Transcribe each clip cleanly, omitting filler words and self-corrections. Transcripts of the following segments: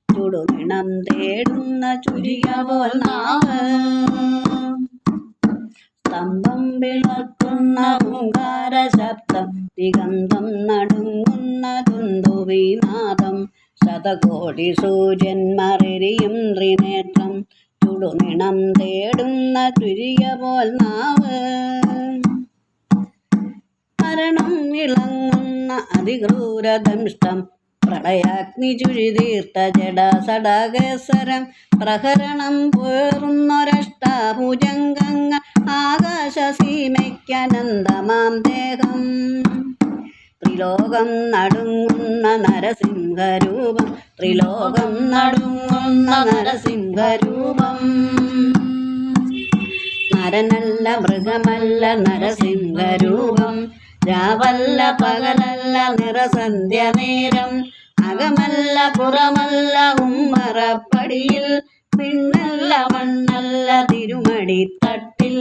ചുടുനിണം തേടുന്ന ചുരിക പോൽ നാവ്. സ്തംഭം വിളക്കുന്ന ഹുങ്കാര ശബ്ദം, ദിഗന്ധം നടുങ്ങുന്ന തുന്തുവിനാദം. ശതകോടി സൂര്യന്മാരെരിയും ത്രിനേത്രം, ചുടുനിണം തേടുന്ന ചുരിക പോൽ നാവ്. മരണം ഇളങ്ങുന്ന അതിക്രൂരദംഷ്ടം, പ്രളയാഗ്നി ചുഴിതീർത്ത ജടാസടാകേസരം. പ്രഹരണം പേറുന്നൊരഷ്ടാഭുജംഗങ്ങൾ, ആകാശസീമയ്ക്കനന്തമാം ദേഹം. ത്രിലോകം നടുങ്ങുന്ന നരസിംഹരൂപം, ത്രിലോകം നടുങ്ങുന്ന നരസിംഹരൂപം. നരനല്ല മൃഗമല്ല നരസിംഹരൂപം, രാവല്ല പകലല്ല നിറസന്ധ്യ നേരം. അകമല്ല പുറമല്ല ഉമ്മറപ്പടിയിൽ, പിന്നല്ല മണ്ണല്ല തിരുമടിത്തട്ടിൽ.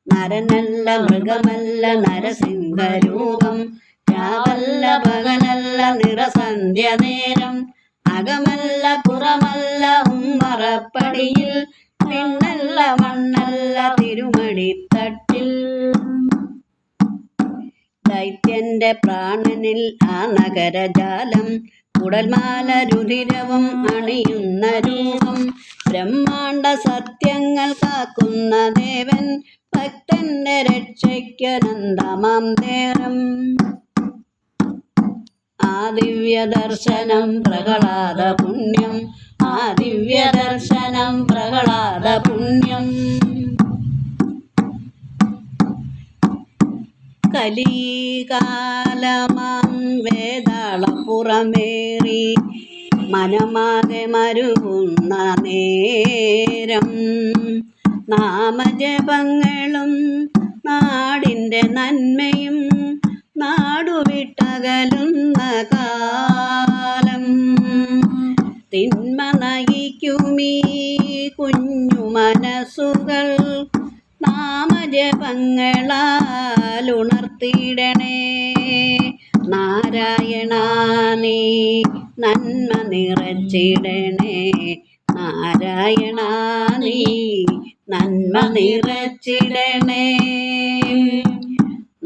നരനല്ല മൃഗമല്ല നരസിംഹരൂപം, രാവല്ല പകലല്ല നിറസന്ധ്യ നേരം. അകമല്ല പുറമല്ല ഉമ്മറപ്പടിയിൽ, പിന്നല്ല മണ്ണല്ല തിരുമടിത്തട്ടിൽ. ദൈത്യന്റെ പ്രാണനിൽ ആ നഗരജാലം, കുടൽമാല രുധിരവും അണിയുന്ന രൂപം. ബ്രഹ്മാണ്ട സത്യങ്ങൾ കാക്കുന്ന ദേവൻ, ഭക്തന്റെ രക്ഷയ്ക്കനന്തമാം നേരം. ആ ദിവ്യദർശനം പ്രഹ്ലാദ പുണ്യം, ആ ദിവ്യദർശനം പ്രഹ്ലാദ പുണ്യം. കലികാലമാം വേതാളപ്പുറമേറി, മനമാകെ മരുവുന്ന നേരം. നാമജപങ്ങളും നാടിൻ്റെ നന്മയും, നാടുവിട്ടകലുന്ന കാലം. തിന്മ നയിക്കുമീ കുഞ്ഞു മനസ്സുകൾ, നാമജപങ്ങളാൽ ഉണർത്തിയിടണേ. നാരായണ നീ നന്മ നിറച്ചിടണേ, നാരായണ നീ നന്മ നിറച്ചിടണേ.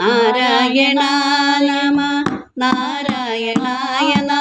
നാരായണ നമഃ, നാരായണായ നമഃ.